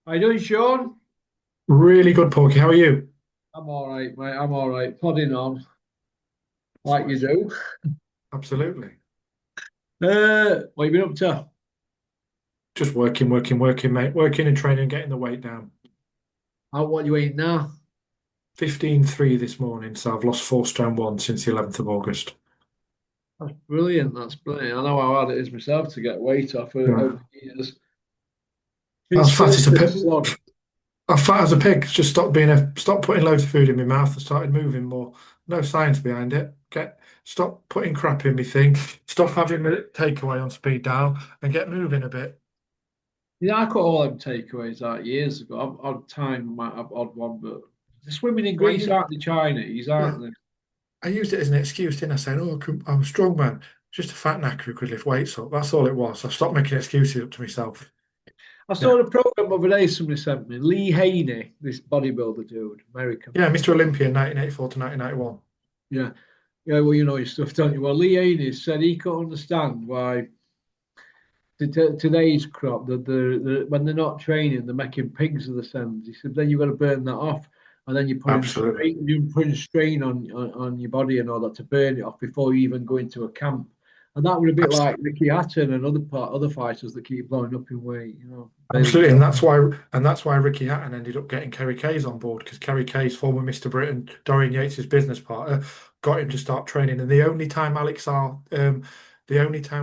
How you doing, Sean? Really good, Porky. How are you? I'm all right, mate. I'm all right. Plodding on That's like what you it's done. do. Absolutely. What you been up to? Just working, mate. Working and training, getting the weight down. What you eating now? 15.3 this morning, so I've lost 4 stone 1 since the 11th of August. That's brilliant. That's brilliant. I know how hard it is myself to get weight off over Yeah. the years. I It's was fat still as a a pig. slog. I'm fat as a pig. Just stop putting loads of food in my mouth and started moving more. No science behind it. Stop putting crap in my thing. Stop having the takeaway on speed dial and get moving a bit. I cut all them takeaways out years ago. Odd time might have odd one, but the swimming in Well, Greece aren't the Chinese, yeah. aren't they? I used it as an excuse, didn't I? Saying, "Oh, I'm a strong man, just a fat knacker who could lift weights up." That's all it was. I stopped making excuses up to myself. I Yeah, saw the program the other day somebody sent me. Lee Haney, this bodybuilder dude, American. yeah, Mr. Olympia, 1984 to 1991. Yeah. Yeah, well, you know your stuff, don't you? Well, Lee Haney said he could understand why today's crop, when they're not training, they're making pigs of themselves. He said, then you've got to burn that off, and then Absolutely, you're putting strain on your body and all that to burn it off before you even go into a camp. And that was a bit Abs- like Ricky Hatton and other fighters that keep blowing up in weight. Bailey absolutely, Jones. and that's why Ricky Hatton ended up getting Kerry Kayes on board because Kerry Kayes, former Mr. Britain, Dorian Yates's business partner, got him to start training. And the only time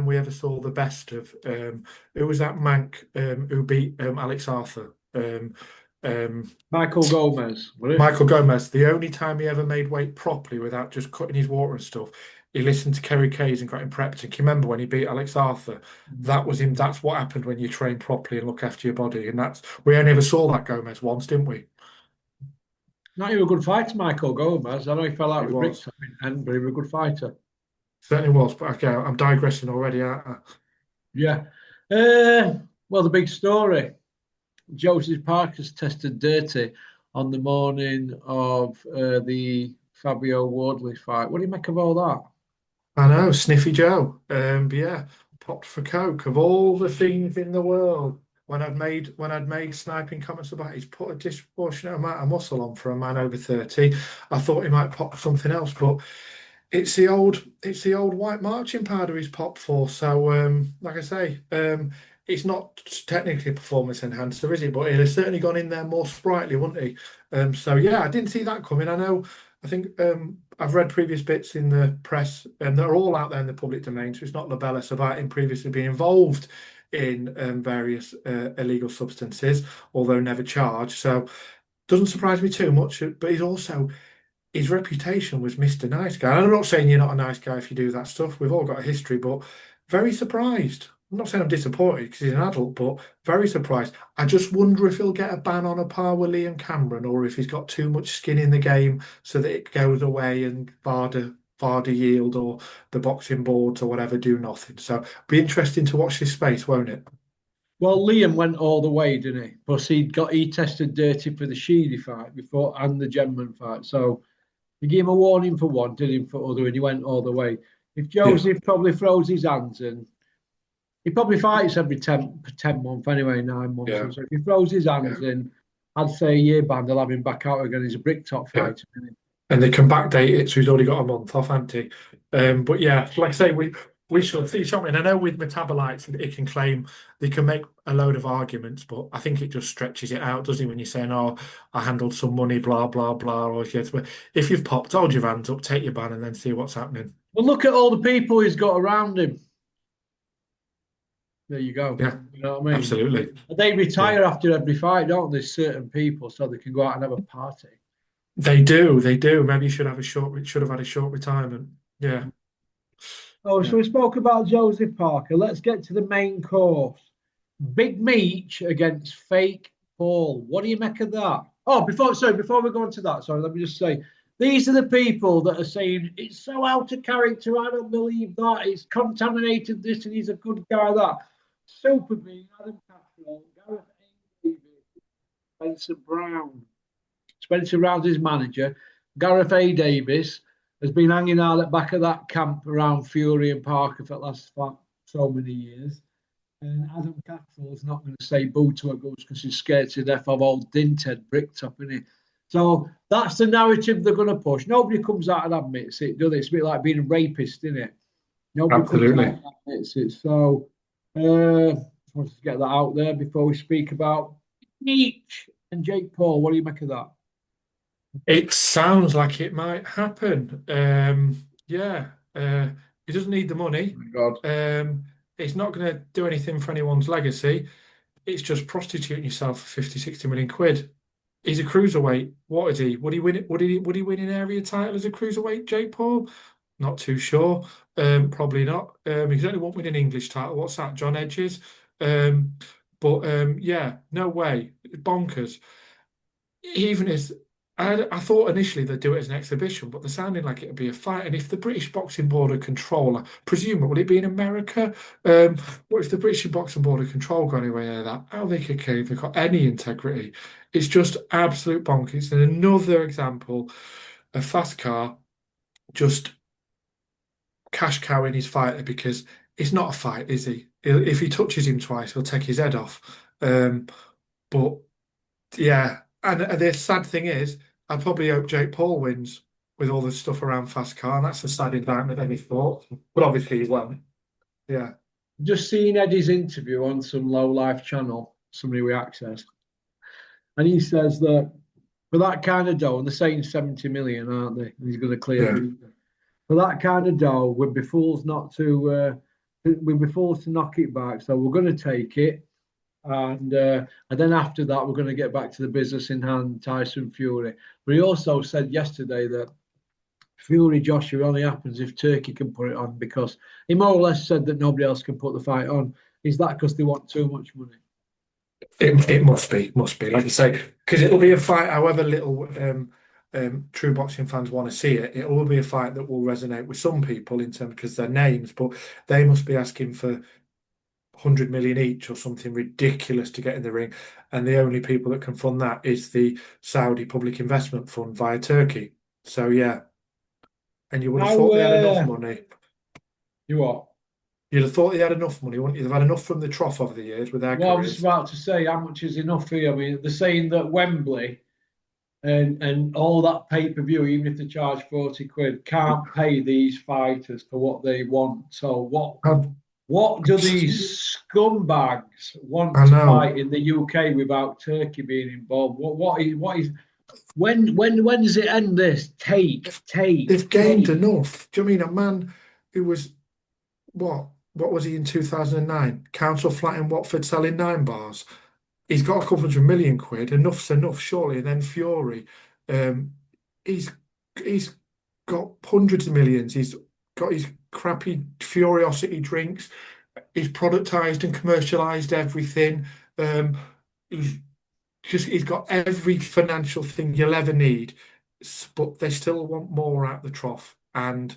we ever saw the best of, who was that Mank who beat Alex Arthur. Um, Michael Gomez, was it? Michael Gomez, the only time he ever made weight properly without just cutting his water and stuff, he listened to Kerry Kayes and got him prepped. And can you remember when he beat Alex Arthur? That was him. That's what happened when you train properly and look after your body. And that's we only ever saw that Gomez once, didn't we? Not even a good fighter, Michael Gomez. I know he fell out It with Brick was. Top in end, but he was a good fighter. Certainly was. But okay, I'm digressing already, aren't I? Yeah. Well, the big story. Joseph Parker's tested dirty on the morning of the Fabio Wardley fight. What do you make of all that? I know, Sniffy Joe. But yeah, popped for coke of all the things in the world. When I'd made sniping comments about he's put a disproportionate amount of muscle on for a man over 30, I thought he might pop for something else, but it's the old white marching powder he's popped for. So like I say, it's not technically a performance enhancer, is it? But he'd have certainly gone in there more sprightly, wouldn't he? So yeah, I didn't see that coming. I think I've read previous bits in the press, and they're all out there in the public domain. So it's not libellous about him previously being involved in various illegal substances, although never charged. So doesn't surprise me too much. But his reputation was Mr. Nice Guy. And I'm not saying you're not a nice guy if you do that stuff. We've all got a history, but very surprised. I'm not saying I'm disappointed because he's an adult, but very surprised. I just wonder if he'll get a ban on a par with Liam Cameron or if he's got too much skin in the game so that it goes away and Varda yield or the boxing boards or whatever do nothing. So be interesting to watch this space, won't it? Well, Liam went all the way, didn't he? Plus, he tested dirty for the Sheedy fight before and the Gemman fight. So he gave him a warning for one, did him for other, and he went all the way. If Yeah. Joseph probably throws his hands in, he probably fights every 10 months anyway, 9 months. Yeah. So if he throws his Yeah. hands in, I'd say a year band, they'll have him back out again. He's a brick top Yeah. fighter. And they can backdate it, so he's already got a month off, hasn't he? But yeah, like I say, we shall see something. I know with metabolites, it can claim they can make a load of arguments, but I think it just stretches it out, doesn't it? When you're saying, "Oh, I handled some money, blah blah blah," or if you've popped, hold your hands up, take your ban, and then see what's happening. Well, look at all the people he's got around him. There you go. Yeah, You know what I mean? absolutely. They Yeah, retire after every fight, don't they? Certain people, so they can go out and have a party. they do, they do. Maybe you should have had a short retirement. Yeah, Oh, so yeah. we spoke about Joseph Parker. Let's get to the main course. Big Meech against Fake Paul. What do you make of that? Oh, before we go on to that, sorry, let me just say these are the people that are saying it's so out of character. I don't believe that. It's contaminated this and he's a good guy. That Superbean, Adam Castro, Gareth A. Davis, Spencer Brown. Spencer Brown's his manager. Gareth A. Davis has been hanging out at the back of that camp around Fury and Parker for the last so many years. And Adam Cattle's not going to say boo to a goose because he's scared to death of old Dinted Bricktop, isn't he? So that's the narrative they're going to push. Nobody comes out and admits it, do they? It's a bit like being a rapist, isn't it? Nobody comes out Absolutely. and admits it. So just wanted to get that out there before we speak about Meech and Jake Paul. What do you make of that? It sounds like it might happen. Yeah, he doesn't need the Oh money. my God. It's not going to do anything for anyone's legacy. It's just prostituting yourself for 50, 60 million quid. He's a cruiserweight. What is he? Would he win it? Would he win an area title as a cruiserweight, Jake Paul? Not too sure. Probably not. He only won't win an English title. What's that? John Edges. But yeah, no way. Bonkers. Even as I thought initially they'd do it as an exhibition, but they're sounding like it'd be a fight. And if the British Boxing Board of Control, I presume, will it be in America? What if the British Boxing Board of Control go anywhere near that? How they could care if they've got any integrity? It's just absolute bonkers. And another example, a fast car just cash cowing his fighter because it's not a fight, is he? If he touches him twice, he'll take his head off. But yeah, and the sad thing is, I probably hope Jake Paul wins with all the stuff around fast car, and that's the sad indictment of his thought. But obviously he won't. Yeah, Just seeing Eddie's interview on some low life channel, somebody we access, and he says that for that kind of dough, and they're saying 70 million, aren't they? And he's going to clear yeah. for that kind of dough, we'd be fools not to. We'd be fools to knock it back. So we're going to take it, and then after that, we're going to get back to the business in hand. Tyson Fury, but he also said yesterday that Fury Joshua only happens if Turkey can put it on because he more or less said that nobody else can put the fight on. Is that because they want too much money? It must be like you say, because it'll be a fight. However little true boxing fans want to see it, it will be a fight that will resonate with some people in terms because they're names, but they must be asking for 100 million each or something ridiculous to get in the ring. And the only people that can fund that is the Saudi Public Investment Fund via Turkey. So, yeah. And you would have Now, thought they had enough money. you what? You'd have thought they had enough money, wouldn't you? They've had enough from the trough over the years with their Well, I was just careers. about to say how much is enough here. I mean, they're saying that Wembley and all that pay per view, even if they charge 40 quid, can't pay these fighters for what they want. So Um, what do these scumbags want I to fight know. in the UK without Turkey being involved? What is when does it end this? They've gained enough. Do you mean a man who was what? What was he in 2009? Council flat in Watford selling 9 bars. He's got a couple 100 million quid. Enough's enough, surely. And then Fury, um, he's he's got hundreds of millions. He's got his crappy Furiosity drinks. He's productized and commercialized everything. Um, he's he's got every financial thing you'll ever need, but they still want more out the trough. And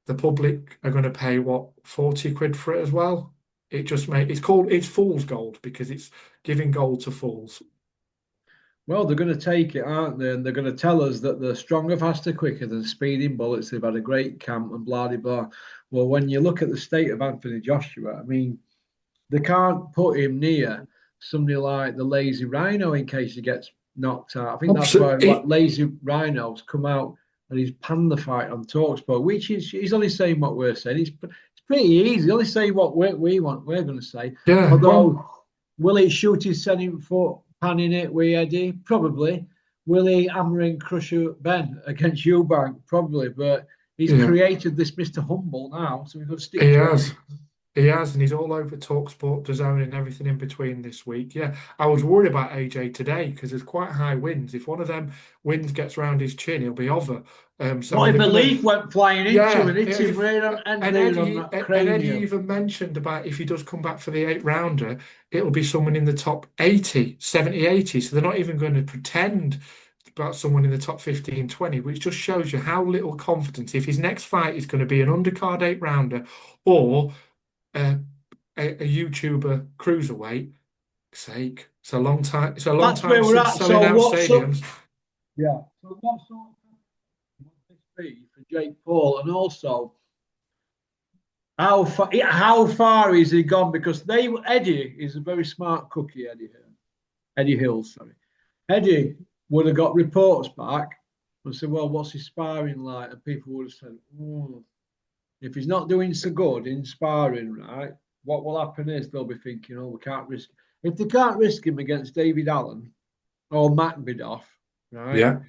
the public are going to pay what, 40 quid for it as well. It's fool's gold because it's giving gold to fools. Well, they're going to take it, aren't they? And they're going to tell us that they're stronger, faster, quicker than speeding bullets. They've had a great camp and blah, blah, blah. Well, when you look at the state of Anthony Joshua, I mean, they can't put him near somebody like the Lazy Rhino in case he gets knocked out. I think that's why Absolutely. Lazy Rhino's come out and he's panned the fight on Talksport, which is he's only saying what we're saying. It's pretty easy. Only say what we want. We're going to say. Yeah. Well, Although, will he shoot his setting foot, panning it with Eddie? Probably. Will he hammer and crush Ben against Eubank? Probably. But he's yeah, created this Mr. Humble now, so we've got to stick he to has. it. He has, and he's all over TalkSport, DAZN, and everything in between this week. Yeah, I was worried about AJ today because there's quite high winds. If one of them winds gets round his chin, he'll be over. So What are if they a going to? leaf went flying into him Yeah, and hit him right on end and there on that Eddie cranium? even mentioned about if he does come back for the 8 rounder, it'll be someone in the top 80, 70, 80. So they're not even going to pretend about someone in the top 15, 20, which just shows you how little confidence. If his next fight is going to be an undercard 8 rounder or a, a YouTuber cruiserweight, sake, it's a long time. It's a long That's time where we're since at. selling So out what's up? stadiums. Yeah. So what sort of would this be for Jake Paul? And also, How far is he gone? Because Eddie is a very smart cookie, Eddie Hill, sorry. Eddie would have got reports back and said, well, what's his sparring like? And people would have said, if he's not doing so good in sparring, right, what will happen is they'll be thinking, we can't risk. If they can't risk him against David Allen or Macbedoff, right, Yeah,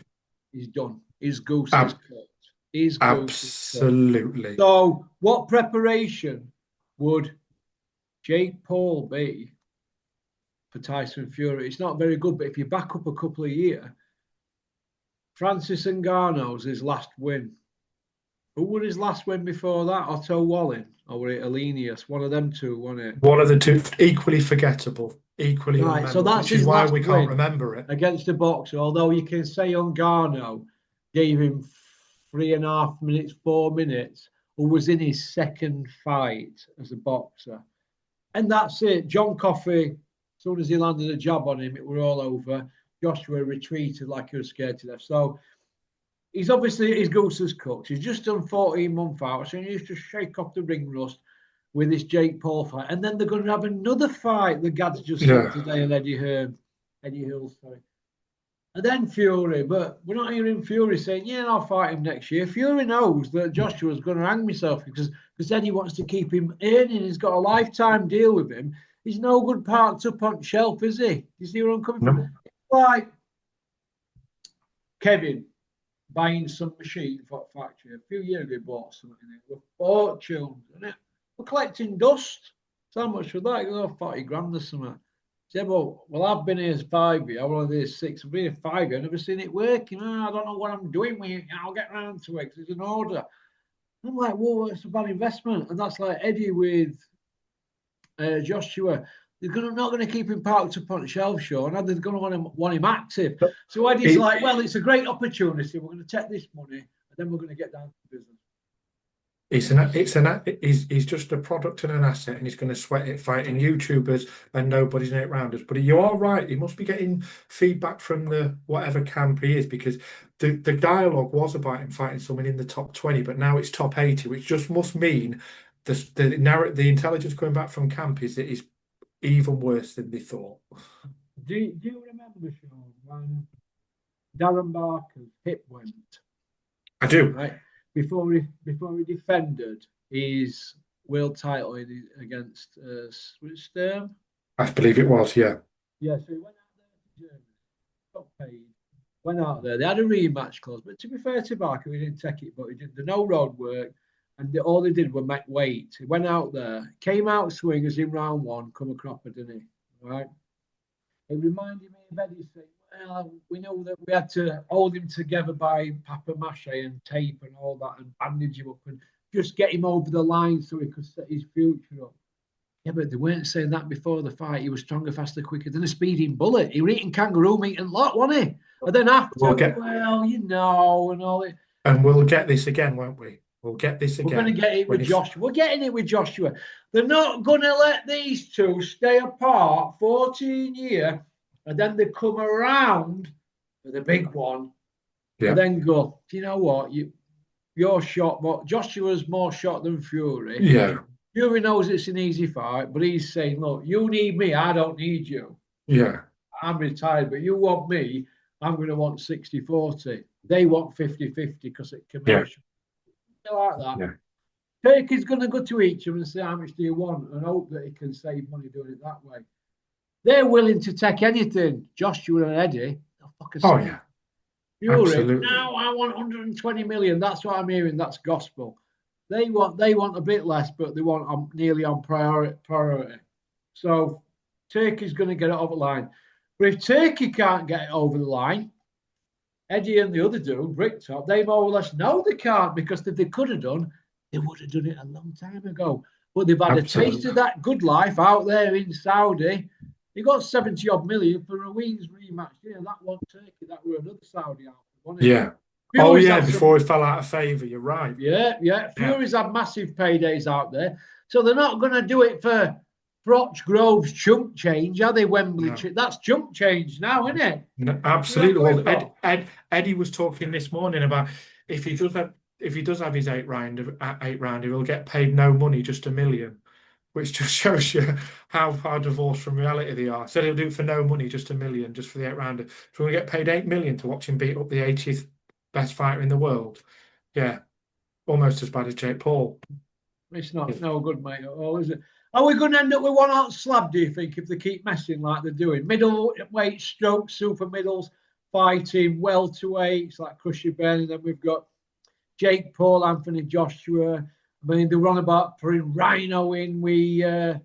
he's done. His goose is cooked. His goose is cooked. absolutely. So, what preparation would Jake Paul be for Tyson Fury? It's not very good, but if you back up a couple of years, Francis Ngannou's his last win. Who was his last win before that? Otto Wallin or were it Alenius? One of them two, wasn't it? One of the two, equally forgettable, equally right. unmemorable, So that's which is his why last we can't win remember it. against a boxer. Although you can say Ngannou gave him 3.5 minutes, 4 minutes, who was in his second fight as a boxer. And that's it. John Coffey, as soon as he landed a jab on him, it were all over. Joshua retreated like he was scared to death. So he's obviously, his goose is cooked. He's just done 14-month out, so he needs to shake off the ring rust with this Jake Paul fight. And then they're going to have another fight, the Gads just said today, and Eddie Hill, sorry. And then Fury, but we're not hearing Fury saying, yeah, I'll fight him next year. Fury knows that Joshua's going to hang himself because Eddie wants to keep him earning. He's got a lifetime deal with him. He's no good parked up on shelf, is he? You see where I'm coming from? Like Kevin buying some machine for a factory. A few years ago, he bought something in it with fortunes, isn't it? We're collecting dust. So how much for that? You know, 40 grand or something. Said, well, I've been here 5 years. I've only here 6. I've been here 5 years. I've never seen it working. I don't know what I'm doing with it. I'll get around to it because it's an order. I'm like, well, it's a bad investment. And that's like Eddie with Joshua. They're not going to keep him parked up on the shelf, Sean. They're going to want him active. So Eddie's like, well, it's a great opportunity. We're going to take this money and then we're going to get down to business. He's just a product and an asset, and he's going to sweat it fighting YouTubers and nobody's in it around us. But you are right; he must be getting feedback from the whatever camp he is, because the dialogue was about him fighting someone in the top 20, but now it's top 80, which just must mean the intelligence coming back from camp is that it's even worse than they thought. Do you remember, Sean, when Darren Barker's hip went? I do. Right. Before he defended his world title against Sturm. I believe it was, yeah. Yeah, so he went out there to Germany, got paid, went out there. They had a rematch clause, but to be fair to Barker, he didn't take it, but he did the no road work, and all they did was make weight. He went out there, came out swingers in round 1, come a cropper, didn't he? Right? It reminded me of Eddie saying, well, we know that we had to hold him together by papier-mâché and tape and all that and bandage him up and just get him over the line so he could set his future up. Yeah, but they weren't saying that before the fight. He was stronger, faster, quicker than a speeding bullet. He was eating kangaroo meat and lot, wasn't he? And then after, and all it. And we'll get this again, won't we? We'll get this again. We're going to get it with Joshua. We're getting it with Joshua. They're not going to let these two stay apart 14 years and then they come around for the big one and then go, do you know what? You're shot, but Joshua's more shot than Fury. Yeah. Fury knows it's an easy fight, but he's saying, look, you need me, I don't need you. Yeah. I'm retired, but you want me, I'm going to want 60-40. They want 50-50 because it's commercial. Yeah. Like that. Yeah. Turkey's going to go to each of them and say, how much do you want? And hope that he can save money doing it that way. They're willing to take anything. Joshua and Eddie, they'll fucking say. Oh, yeah. Fury, absolutely. now I want 120 million. That's what I'm hearing. That's gospel. They want a bit less, but they want nearly on priority. So Turkey's going to get it over the line. But if Turkey can't get it over the line, Eddie and the other dude, Bricktop, they more or less know they can't, because if they could have done, they would have done it a long time ago. But they've had a taste of that good life out there in Saudi. They got 70-odd million for a Wings rematch. Yeah, that one Turkey, that were another Saudi outfit, wasn't it? Yeah. Fury's before it fell out of favour, you're right. Yeah. Fury's had massive paydays out there. So they're not going to do it for Froch Grove's chump change, are they, Wembley? No. That's chump change now, isn't it? No, absolutely. Well, Eddie was talking this morning about if he does if he does have his eight rounder, he'll get paid no money, just 1 million, which just shows you how far divorced from reality they are. Said he'll do it for no money, just 1 million, just for the eight rounder. So we get paid 8 million to watch him beat up the 80th best fighter in the world. Yeah, almost as bad as Jake Paul. It's not no good, mate, at all, is it? Are we going to end up with one hot slab, do you think, if they keep messing like they're doing? Middleweight, stroke, super middles, fighting, welterweights like Crusher Ben, and then we've got Jake Paul, Anthony Joshua. I mean, they run about putting Rhino in with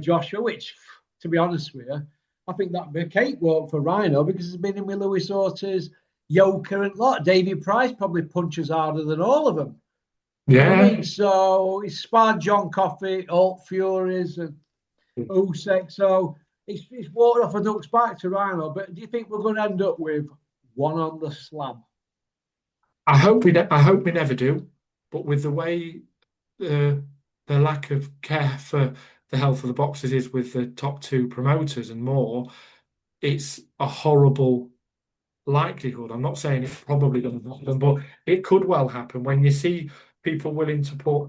Joshua, which, to be honest with you, I think that'd be a cakewalk for Rhino because he's been in with Luis Ortiz, Yoker, and lot. David Price probably punches harder than all of them. You know what I Yeah. mean? So he's sparred John Coffey, Alt Furies, and Usyk. So he's walked off a duck's back to Rhino. But do you think we're going to end up with one on the slab? I hope we never do, but with the way the lack of care for the health of the boxers is with the top two promoters and more, it's a horrible likelihood. I'm not saying it's probably going to happen, but it could well happen when you see people willing to put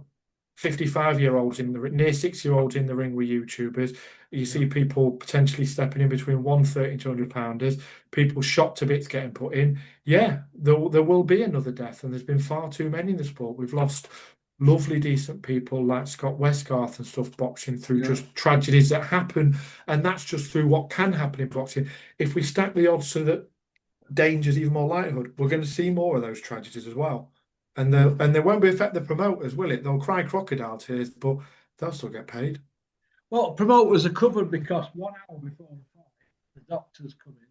55-year-olds in the near 6-year-olds in the ring with YouTubers. You see people potentially stepping in between 130 and 200 pounders, people shot to bits getting put in. Yeah, there will be another death, and there's been far too many in the sport. We've lost lovely, decent people like Scott Westgarth and stuff boxing through just tragedies that happen, and that's just through what can happen in boxing. If we stack the odds so that danger's even more likelihood, we're going to see more of those tragedies as well. And they won't be affect the promoters, will it? They'll cry crocodile tears, but they'll still get paid. Well, promoters are covered because 1 hour before the fight, the doctors come in.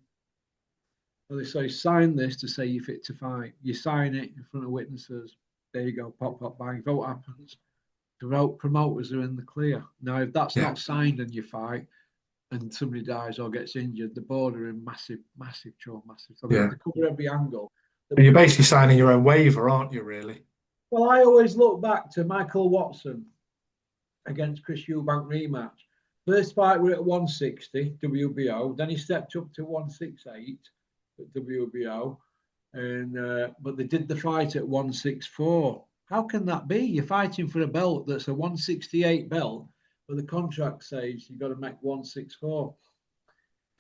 So they say, sign this to say you're fit to fight. You sign it in front of witnesses. There you go, pop, pop, bang. Vote happens. The promoters are in the clear. Now, if that's not signed and you fight and somebody dies or gets injured, the board are in massive, massive trouble, massive. So they have to cover every angle. You're basically signing your own waiver, aren't you, really? Well, I always look back to Michael Watson against Chris Eubank rematch. First fight were at 160 WBO. Then he stepped up to 168 at WBO, and but they did the fight at 164. How can that be? You're fighting for a belt that's a 168 belt, but the contract says you've got to make 164.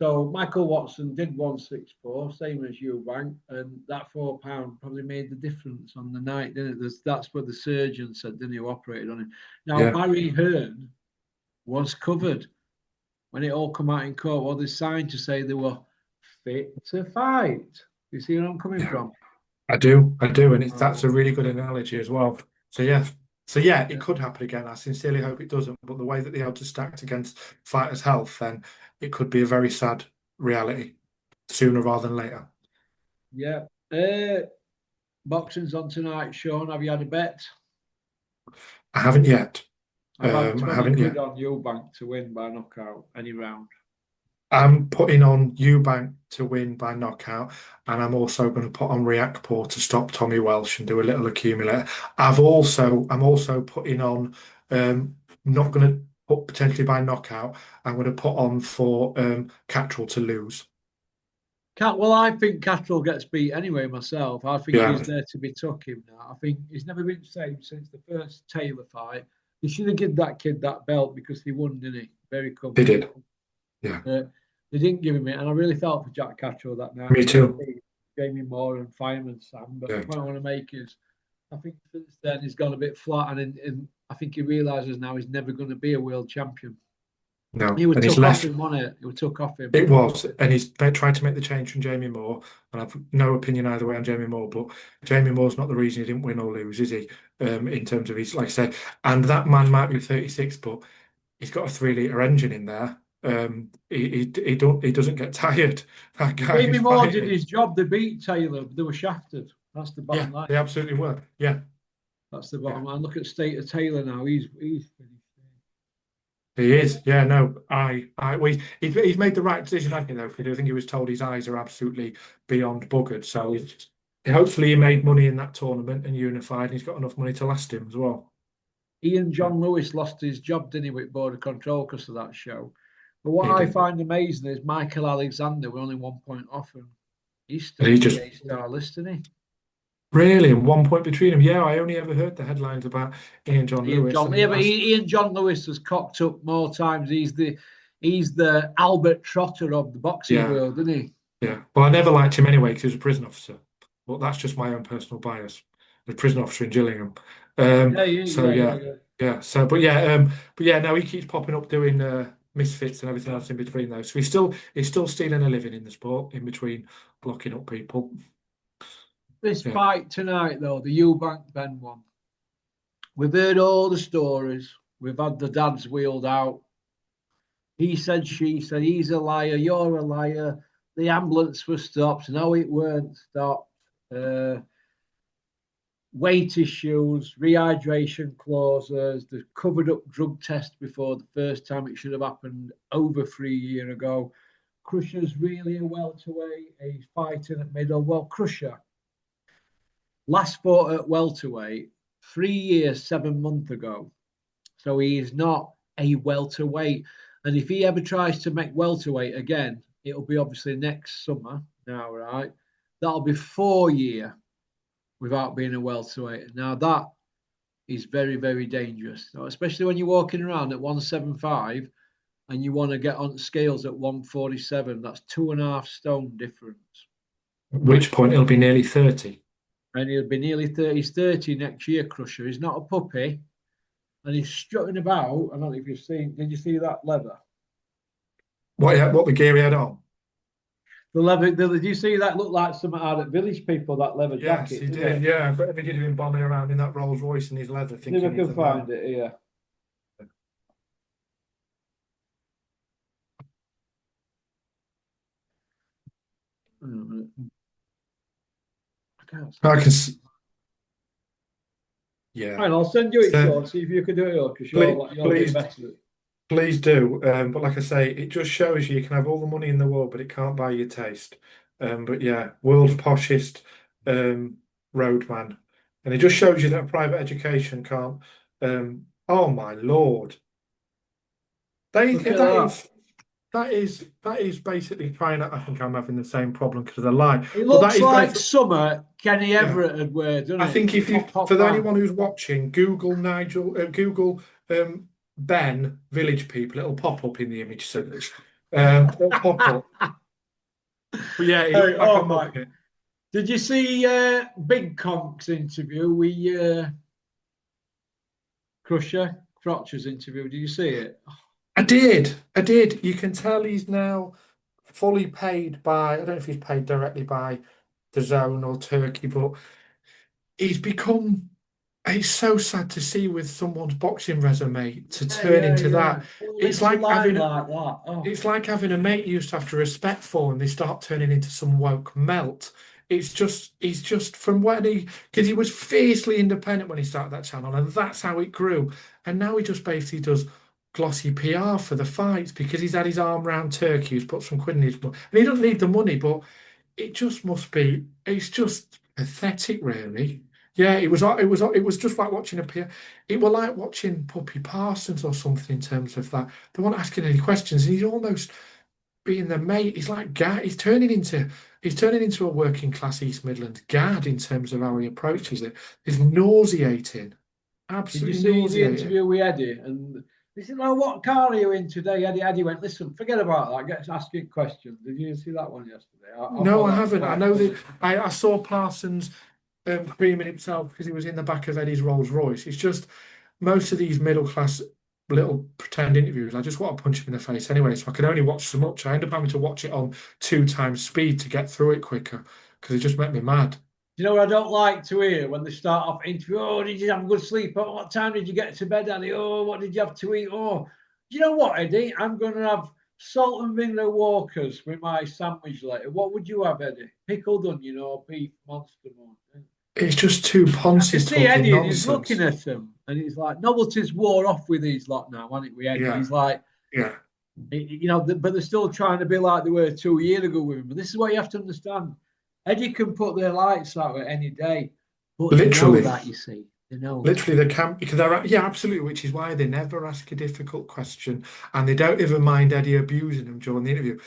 So Michael Watson did 164, same as Eubank, and that £4 probably made the difference on the night, didn't it? That's what the surgeon said, didn't he, who operated on him. Now, Barry Hearn was covered when it all come out in court. Well, they signed to say they were fit to fight. You see where I'm coming from? I do, and that's a really good analogy as well. So yeah, it could happen again. I sincerely hope it doesn't. But the way that the odds are stacked against fighters' health, then it could be a very sad reality sooner rather than later. Yeah. Boxing's on tonight, Sean. Have you had a bet? I haven't yet. I've had 20 quid on Eubank to win by knockout any round. I'm putting on Eubank to win by knockout, and I'm also going to put on Riakporhe to stop Tommy Welsh and do a little accumulator. I'm also putting on not going to put potentially by knockout. I'm going to put on for Catterall to lose. Well, I think Catterall gets beat anyway myself. I think he's there to be took him now. I think he's never been the same since the first Taylor fight. He should have given that kid that belt because he won, didn't he? Very comfortable. They did. Yeah. They didn't give him it, and I really felt for Jack Catterall that night. Me too. Jamie Moore and Fireman Sam. But the point I want to make is, I think since then he's gone a bit flat, and I think he realises now he's never going to be a world champion. No, he was took off him, wasn't it? He was took off him. It was, and he's tried to make the change from Jamie Moore, and I've no opinion either way on Jamie Moore. But Jamie Moore's not the reason he didn't win or lose, is he? In terms of his, like I said, and that man might be 36, but he's got a 3-litre engine in there. He doesn't get tired. That guy. Jamie Moore did his job. They beat Taylor. They were shafted. That's the bottom line. They absolutely were. Yeah, that's the bottom line. Look at state of Taylor now. He's finished. He is. Yeah. No. He's made the right decision, hasn't he? Though, I think he was told his eyes are absolutely beyond buggered. So hopefully he made money in that tournament and unified. And he's got enough money to last him as well. Ian John Lewis lost his job, didn't he, with Border Control because of that show. But what I find amazing is Michael Alexander, we're only 1 point off him. He's still on the A-star list, isn't he? Really, and 1 point between them. Yeah, I only ever heard the headlines about Ian John Ian Lewis. John, I yeah, mean, but Ian John Lewis has cocked up more times. He's the Albert Trotter of the boxing yeah, world, isn't he? yeah. Well, I never liked him anyway because he was a prison officer. But that's just my own personal bias. A prison officer in Gillingham. Yeah, So yeah, yeah, yeah, yeah. yeah. So but yeah. No, he keeps popping up doing misfits and everything else in between those. So he's still stealing a living in the sport in between blocking up people. This Yeah. fight tonight, though, the Eubank Ben one. We've heard all the stories. We've had the dads wheeled out. He said, she said, he's a liar, you're a liar. The ambulance was stopped. No, it weren't stopped. Uh, Weight issues, rehydration clauses, the covered up drug test before the first time it should have happened over 3 years ago. Crusher's really a welterweight. He's fighting at middle. Well, Crusher last fought at welterweight 3 years, 7 months ago. So he is not a welterweight. And if he ever tries to make welterweight again, it'll be obviously next summer now, right? That'll be 4 years without being a welterweight. Now that is very, very dangerous, so especially when you're walking around at 175 and you want to get on scales at 147. That's 2.5 stone difference. At which point he'll be nearly 30. And he'll be nearly 30. He's 30 next year, Crusher. He's not a puppy. And he's strutting about. I don't know if you've seen, did you see that leather? What the gear he had on? The leather, did you see that? Looked like something out of Village People, that leather Yes, jacket, he didn't did. it? Yeah, but every did him bombing around in that Rolls Royce in his leather, See if I thinking he's can the man. find it here. I can't see I can, it. yeah. Fine, I'll send you it, So Sean. See if you can do it, because please, you're a bit please, better. please do. But like I say, it just shows you can have all the money in the world, but it can't buy your taste. But yeah, world's poshest roadman, and it just shows you that private education can't. Oh my Lord, they Look at that that. is that is basically trying to. I think I'm having the same problem because of the lie, It but that looks is like basically. summer Kenny Yeah. Everett had wear, doesn't I it? think if you, Top, top for man. anyone who's watching, Google Ben Village People, it'll pop up in the image search. It'll pop up. But yeah, he Hey, looked like a oh my. muppet. Did you see Big Conk's interview with Crusher? Crotcher's interview. Did you see it? I did. You can tell he's now fully paid by, I don't know if he's paid directly by the Zone or Turkey, but he's become, it's so sad to see with someone's boxing resume to Yeah, turn yeah, into yeah. that. Fall It's into like line having like that. Oh, It's like having a mate you used to have to respect for, and they start turning into some woke melt. He's just from when because he was fiercely independent when he started that channel, and that's how it grew. And now he just basically does glossy PR for the fights because he's had his arm round Turkey, who's put some quid in his money. And he doesn't need the money, but it just must be, it's just pathetic, really. Yeah, it was just like watching a peer. It was like watching Puppy Parsons or something in terms of that. They weren't asking any questions, and he's almost being their mate. He's like Gad. He's turning into a working class East Midlands Gad in terms of how he approaches it. It's nauseating, did you absolutely see the nauseating. interview with Eddie? And he said, "Oh, what car are you in today?" Eddie went, "Listen, forget about that. Get asking questions." Did you see that one yesterday? I No, thought I that was haven't. I quite know that funny. I saw Parsons creaming himself because he was in the back of Eddie's Rolls Royce. It's just most of these middle class little pretend interviews. I just want to punch him in the face anyway. So I can only watch so much. I end up having to watch it on 2 times speed to get through it quicker because it just make me mad. You know what I don't like to hear when they start off interview? Oh, did you have a good sleep? Oh, what time did you get to bed, Eddie? Oh, what did you have to eat? Oh, do you know what, Eddie? I'm going to have salt and vinegar Walkers with my sandwich later. What would you have, Eddie? Pickled onion or beef monster one? It's just two I can ponces see talking Eddie and he's looking nonsense. at him and he's like, novelty's wore off with these lot now, hasn't it, with Eddie? Yeah, He's like, yeah. but they're still trying to be like they were 2 years ago with him. But this is what you have to understand. Eddie can put their lights out at any day, but they know Literally, that, you see. They know that. literally, they can't because yeah, absolutely. Which is why they never ask a difficult question, and they don't even mind Eddie abusing them during the interview.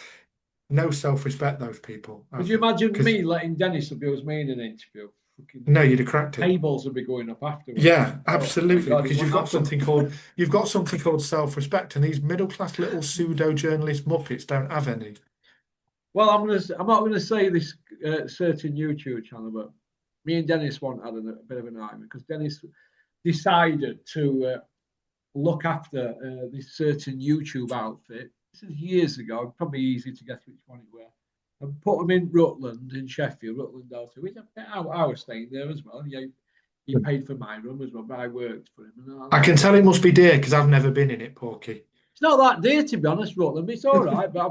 No self-respect, those people, Could have you they? imagine Because me letting Dennis abuse me in an interview? fucking No, you'd have cracked it. tables would be going up afterwards. Yeah, Oh my absolutely. God, it Because won't happen. you've got something called self-respect, and these middle-class little pseudo-journalist muppets don't have any. Well, I'm not gonna say this certain YouTube channel, but me and Dennis one had a bit of an argument because Dennis decided to look after this certain YouTube outfit. This is years ago, probably easy to guess which one it was. And put him in Rutland in Sheffield, Rutland Delta. I was staying there as well. Yeah, he paid for my room as well, but I worked for him. I can tell it must be dear because I've never been in it, Porky. It's not that dear to be honest, Rutland. It's all right, but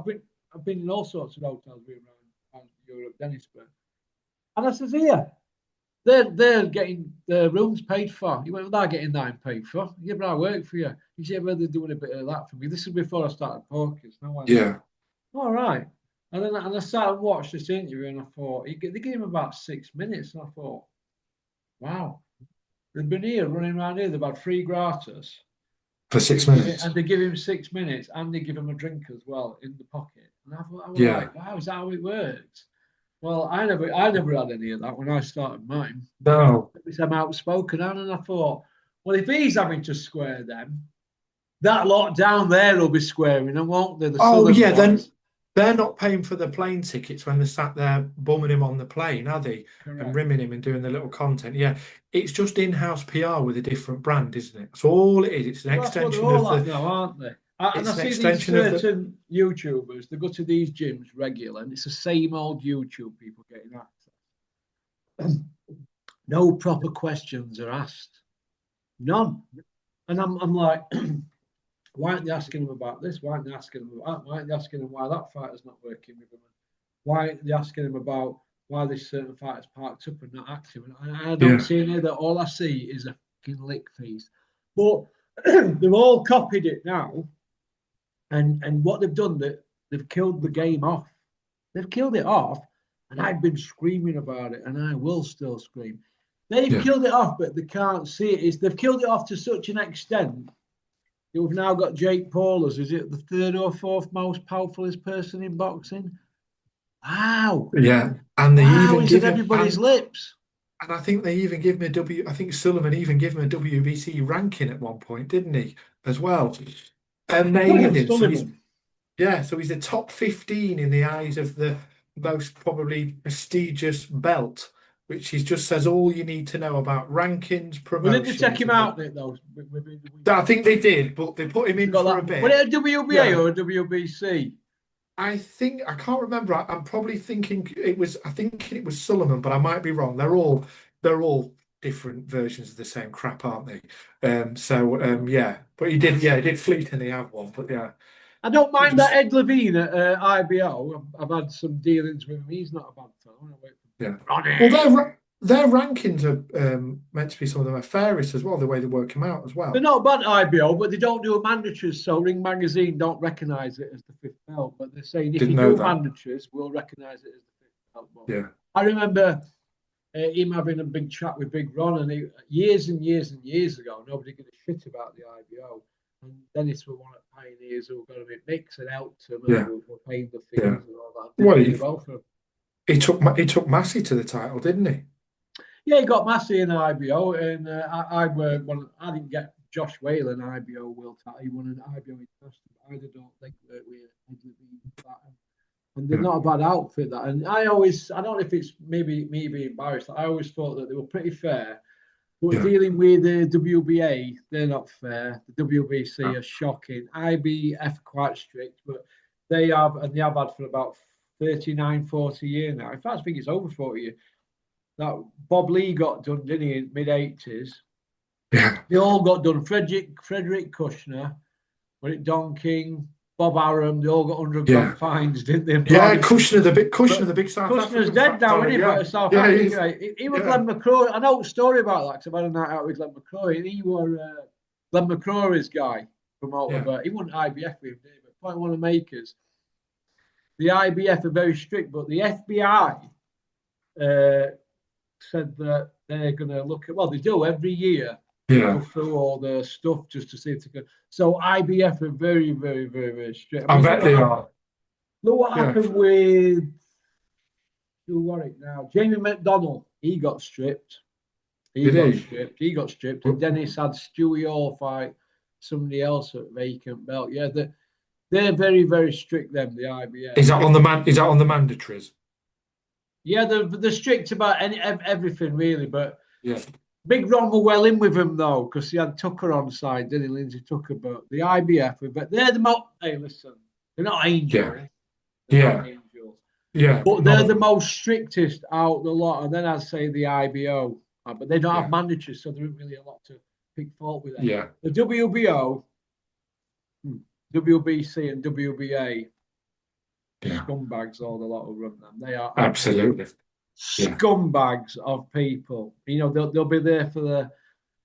I've been in all sorts of hotels around Europe, Dennisburg. And I says, here, they're getting their rooms paid for. You went, they're getting that paid for. Yeah, but I work for you. You said, well, they're doing a bit of that for me. This is before I started poker. No, Yeah. All right. And then I sat and watched this interview and I thought, they gave him about 6 minutes. And I thought, wow, they've been here running around here. They've had 3 gratis. For 6 minutes. And they give him 6 minutes and they give him a drink as well in the pocket. And I was like, wow, is that how it works? Well, I never had any of that when I started mine. No. I'm outspoken, and I thought, well, if he's having to square them, that lot down there will be squaring them, won't they? Then they're not paying for the plane tickets when they're sat there bumming him on the plane, are they? Correct. And rimming him and doing the little content. Yeah, it's just in-house PR with a different brand, isn't it? That's all it is. It's an extension of the. Now, aren't they? And I see these certain YouTubers, they go to these gyms regular, and it's the same old YouTube people getting access. No proper questions are asked. None. And I'm like, why aren't they asking them about this? Why aren't they asking them about that? Why aren't they asking them why that fighter's not working with them? Why aren't they asking them about why this certain fighter's parked up and not active? And I don't see any of that. All I see is a fucking lick feast. But they've all copied it now. And what they've done, they've killed the game off. They've killed it off, and I've been screaming about it, and I will still scream. They've killed it off, but they can't see it. They've killed it off to such an extent that we've now got Jake Paul as, is it the 3rd or 4th most powerfulest person in boxing? Wow. Yeah. And they even give everybody's lips. And I think they even give me I think Sullivan even gave him a WBC ranking at one point, didn't he? As well. And named him. So he's the top 15 in the eyes of the most probably prestigious belt, which just says all you need to know about rankings, promotions. Did they check him out, though? I think they did, but they put him in for a bit. Was it a WBA or a WBC? I can't remember. I'm probably thinking it was. I think it was Sullivan, but I might be wrong. They're all different versions of the same crap, aren't they? But he did fleetingly have one. But yeah, I don't mind that Ed Levine at IBO. I've had some dealings with him. He's not a bad fellow. Yeah. Well, their rankings are meant to be some of them are fairest as well. The way they work them out as well. They're not bad at IBO, but they don't do a mandatories. So Ring Magazine don't recognise it as the 5th belt, but they're saying if you do mandatories, we'll recognise it as the 5th belt. But yeah. I remember him having a big chat with Big Ron, and years and years and years ago, nobody gave a shit about the IBO. And Dennis were one of the pioneers who got a bit mixed and helped him and were paying the fees and all that. He took Massey to the title, didn't he? Yeah, he got Massey in IBO, and I didn't get Josh Whalen IBO world title. He won an IBO international. I don't think that and they're not a bad outfit. That, and I don't know if it's maybe me being biased. I always thought that they were pretty fair. But dealing with the WBA, they're not fair. The WBC are shocking. IBF quite strict, but they have had for about 39, 40 years now. In fact, I think it's over 40 years. That Bob Lee got done, didn't he, in mid-80s? Yeah. They all got done. Frederick Kushner, Don King, Bob Arum, they all got 100 grand fines, didn't they? Yeah, Kushner, the big South African. Kushner's dead now, isn't he? But South Africa. He was Glenn McCrory. I know a story about that because I've had a night out with Glenn McCrory, and he was Glenn McCrory's guy promoter, but he wasn't IBF with him, did he? But point I want to make is the IBF are very strict, but the FBI said that they're going to look at, well, they do every year, go through all the stuff just to see if they can. So IBF are very, very, very, very strict. I bet they are. Look what happened with, who was it now? Jamie McDonnell. he got stripped. Did he? He got stripped. And Dennis had Stewie Hall fight somebody else at vacant belt. Yeah, they're very, very strict, them, the IBF. Is that on the mandatories? Yeah, they're strict about everything, really. But Yeah. Big Ron were well in with them, though, because he had Tucker on side, didn't he, Lindsay Tucker? But the IBF, but they're the most, hey, listen, they're not angels. Yeah. They're not angels. Yeah. But they're the most strictest out of the lot. And then I'd say the IBO. But they don't have mandatories, so there isn't really a lot to pick fault with them. Yeah. The WBO, WBC, and WBA, scumbags, all the lot who run them. They are absolutely scumbags of people. You know, they'll be there for the,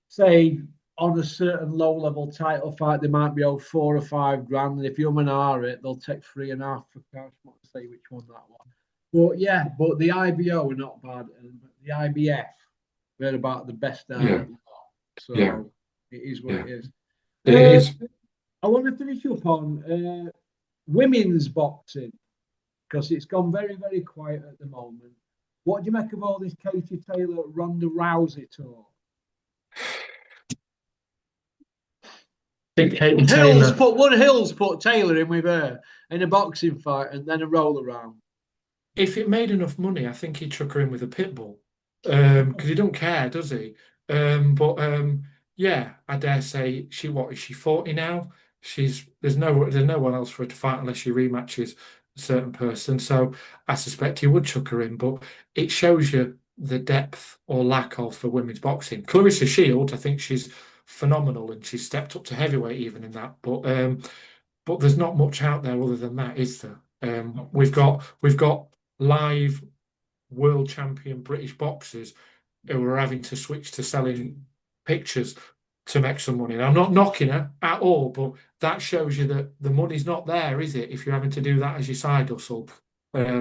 say, on a certain low-level title fight, they might be owed 4 or 5 grand. And if you're an it, they'll take 3.5 for cash. I'm not to say which one that was. But yeah, but the IBO are not bad. And the IBF, they're about the best out of the lot. So it is what it is. It is. I want to finish up on women's boxing, because it's gone very, very quiet at the moment. What do you make of all this Katie Taylor, Ronda Rousey talk? I think Katie Taylor. Hills put Taylor in with her in a boxing fight and then a roll around. If it made enough money, I think he'd chuck her in with a pit bull, because he don't care, does he? Yeah, I dare say is she 40 now? There's no one else for her to fight unless she rematches a certain person. So I suspect he would chuck her in, but it shows you the depth or lack of for women's boxing. Clarissa Shields, I think she's phenomenal, and she's stepped up to heavyweight even in that. But there's not much out there other than that, is there? We've got live world champion British boxers who are having to switch to selling pictures to make some money. And I'm not knocking her at all, but that shows you that the money's not there, is it? If you're having to do that as your side hustle. As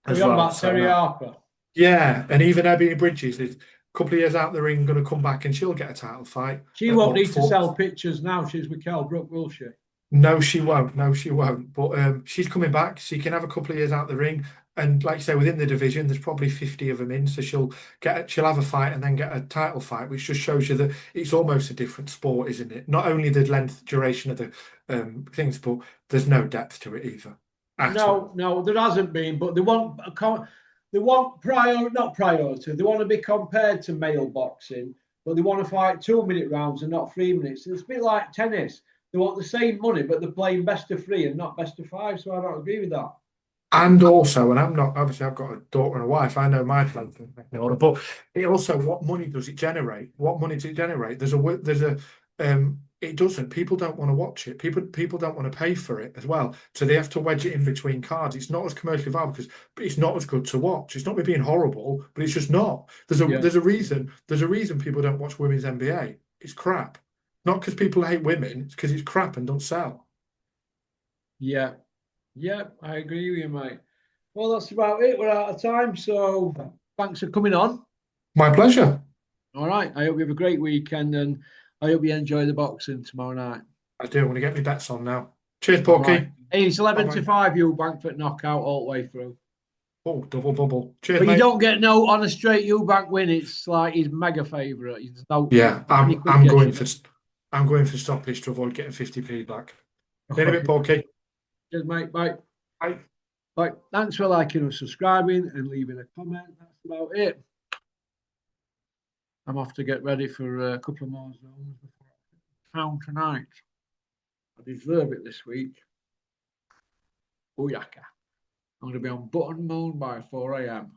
well. About Terry Harper. Yeah, and even Ebony Bridges is a couple of years out the ring, going to come back and she'll get a title fight. She won't need to sell pictures now. She's with Kell Brook, will she? No, she won't. No, she won't. But she's coming back. She can have a couple of years out the ring. And like you say, within the division, there's probably 50 of them in. So she'll have a fight and then get a title fight, which just shows you that it's almost a different sport, isn't it? Not only the length, duration of the things, but there's no depth to it either. No, there hasn't been. But they want not priority. They want to be compared to male boxing, but they want to fight 2-minute rounds and not 3 minutes. It's a bit like tennis. They want the same money, but they're playing best of 3 and not best of 5. So I don't agree with that. And also, and I'm not, obviously I've got a daughter and a wife, I know my plans, but it also, what money does it generate? What money does it generate? It doesn't. People don't want to watch it. People don't want to pay for it as well. So they have to wedge it in between cards. It's not as commercially viable because it's not as good to watch. It's not me being horrible, but it's just not. There's a reason people don't watch women's NBA. It's crap. Not because people hate women, it's because it's crap and don't sell. Yeah, I agree with you, mate. Well, that's about it. We're out of time, so thanks for coming on. My pleasure. All right. I hope you have a great weekend, and I hope you enjoy the boxing tomorrow night. I do. I want to get my bets on now. Cheers, Porky. Right. Hey, it's 11-5, you Bankford knockout all the way through. Oh, double bubble. Cheers, but mate. You don't get no on a straight Eubank win. It's like he's mega favourite. I'm going for stoppage to avoid getting 50p back. See you in a bit, Porky. Cheers, mate. Bye. Bye. Bye. Thanks for liking and subscribing and leaving a comment. That's about it. I'm off to get ready for a couple of more zones before town tonight. I deserve it this week. Booyaka. I'm going to be on Button Moon by 4 a.m.